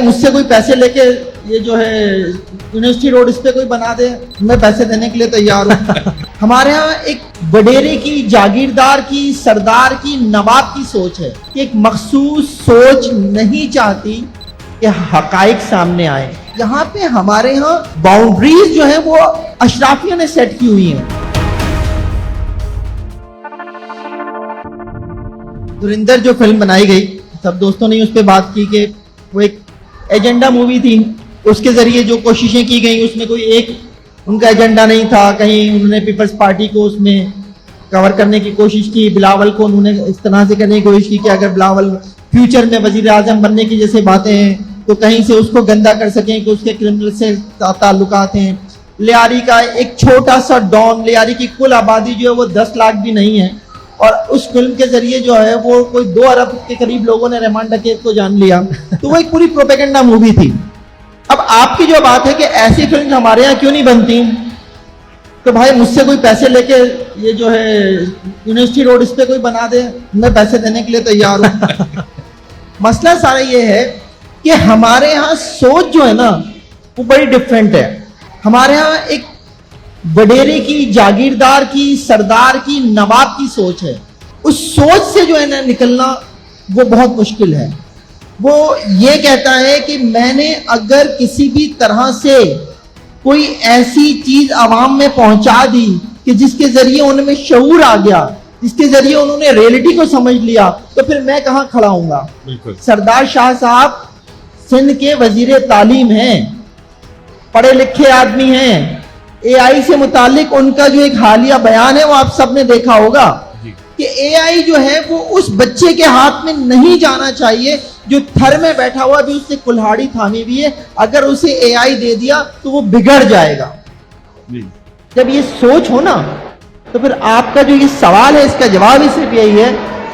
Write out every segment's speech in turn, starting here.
مجھ سے کوئی پیسے لے کے یہ جو ہے یونیورسٹی روڈ اس پہ کوئی بنا دے، میں پیسے دینے کے لیے تیار ہوں۔ ہمارے ہاں ایک وڈیرے کی، جاگیردار کی، سردار کی، نواب کی سوچ ہے کہ ایک مخصوص سوچ نہیں چاہتی کہ حقائق سامنے آئے۔ یہاں پہ ہمارے ہاں باؤنڈریز جو ہیں وہ اشرافیوں نے سیٹ کی ہوئی ہیں۔ دھرندر جو فلم بنائی گئی، سب دوستوں نے اس پہ بات کی کہ وہ ایک ایجنڈا مووی تھی، اس کے ذریعے جو کوششیں کی گئیں اس میں کوئی ایک ان کا ایجنڈا نہیں تھا۔ کہیں انہوں نے پیپلز پارٹی کو اس میں کور کرنے کی کوشش کی، بلاول کو انہوں نے اس طرح سے کرنے کی کوشش کی کہ اگر بلاول فیوچر میں وزیر اعظم بننے کی جیسے باتیں ہیں تو کہیں سے اس کو گندا کر سکیں کہ اس کے کرمنل سے تعلقات ہیں۔ لیاری کا ایک چھوٹا سا ڈان، لیاری کی کل آبادی جو ہے وہ 10 لاکھ بھی نہیں ہے، اور اس فلم کے ذریعے جو ہے وہ کوئی 2 ارب کے قریب لوگوں نے رحمان ڈکیت کو جان لیا، تو وہ ایک پوری پروپیگنڈا مووی تھی۔ اب آپ کی جو بات ہے کہ ایسی فلم ہمارے یہاں کیوں نہیں بنتی، تو بھائی مجھ سے کوئی پیسے لے کے یہ جو ہے یونیورسٹی روڈ اس پہ کوئی بنا دے، میں پیسے دینے کے لیے تیار ہوں۔ مسئلہ سارا یہ ہے کہ ہمارے یہاں سوچ جو ہے نا وہ بڑی ڈفرینٹ ہے۔ ہمارے ہاں ایک وڈیرے کی، جاگیردار کی، سردار کی، نواب کی سوچ ہے۔ اس سوچ سے جو ہے نا نکلنا وہ بہت مشکل ہے۔ وہ یہ کہتا ہے کہ میں نے اگر کسی بھی طرح سے کوئی ایسی چیز عوام میں پہنچا دی کہ جس کے ذریعے ان میں شعور آ گیا، جس کے ذریعے انہوں نے ریئلٹی کو سمجھ لیا، تو پھر میں کہاں کھڑا ہوں گا۔ سردار شاہ صاحب سندھ کے وزیر تعلیم ہیں، پڑھے لکھے آدمی ہیں۔ اے آئی سے متعلق ان کا جو ایک حالیہ بیان ہے وہ آپ سب نے دیکھا ہوگا کہ اے آئی جو ہے وہ اس بچے کے ہاتھ میں نہیں جانا چاہیے جو تھر میں بیٹھا ہوا بھی اس سے کلہاڑی تھامی ہوئی ہے، اگر اسے اے آئی دے دیا تو وہ بگڑ جائے گا۔ جب یہ سوچ ہو نا تو پھر آپ کا جو یہ سوال ہے اس کا جواب ہی صرف یہی ہے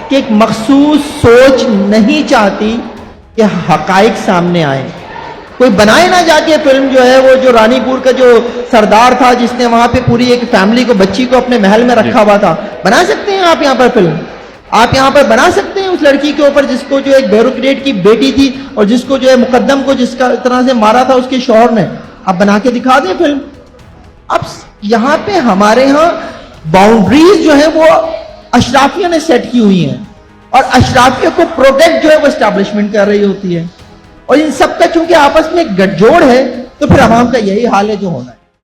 کہ ایک مخصوص سوچ نہیں چاہتی کہ حقائق سامنے آئے۔ کوئی بنائے نہ جا کے فلم جو ہے وہ جو رانی پور کا جو سردار تھا جس نے وہاں پہ پوری ایک فیملی کو، بچی کو اپنے محل میں رکھا ہوا تھا، بنا سکتے ہیں آپ یہاں پر فلم؟ آپ یہاں پر بنا سکتے ہیں اس لڑکی کے اوپر جس کو جو ایک بیوروکریٹ کی بیٹی تھی اور جس کو جو ہے مقدم کو جس کا طرح سے مارا تھا اس کے شوہر نے، آپ بنا کے دکھا دیں فلم۔ اب یہاں پہ ہمارے ہاں باؤنڈریز جو ہے وہ اشرافیوں نے سیٹ کی ہوئی ہیں، اور اشرافیوں کو پروٹیکٹ جو ہے وہ اسٹیبلشمنٹ کر رہی ہوتی ہے، اور ان سب کا چونکہ آپس میں ایک گٹھ جوڑ ہے تو پھر عوام کا یہی حال ہے جو ہونا ہے۔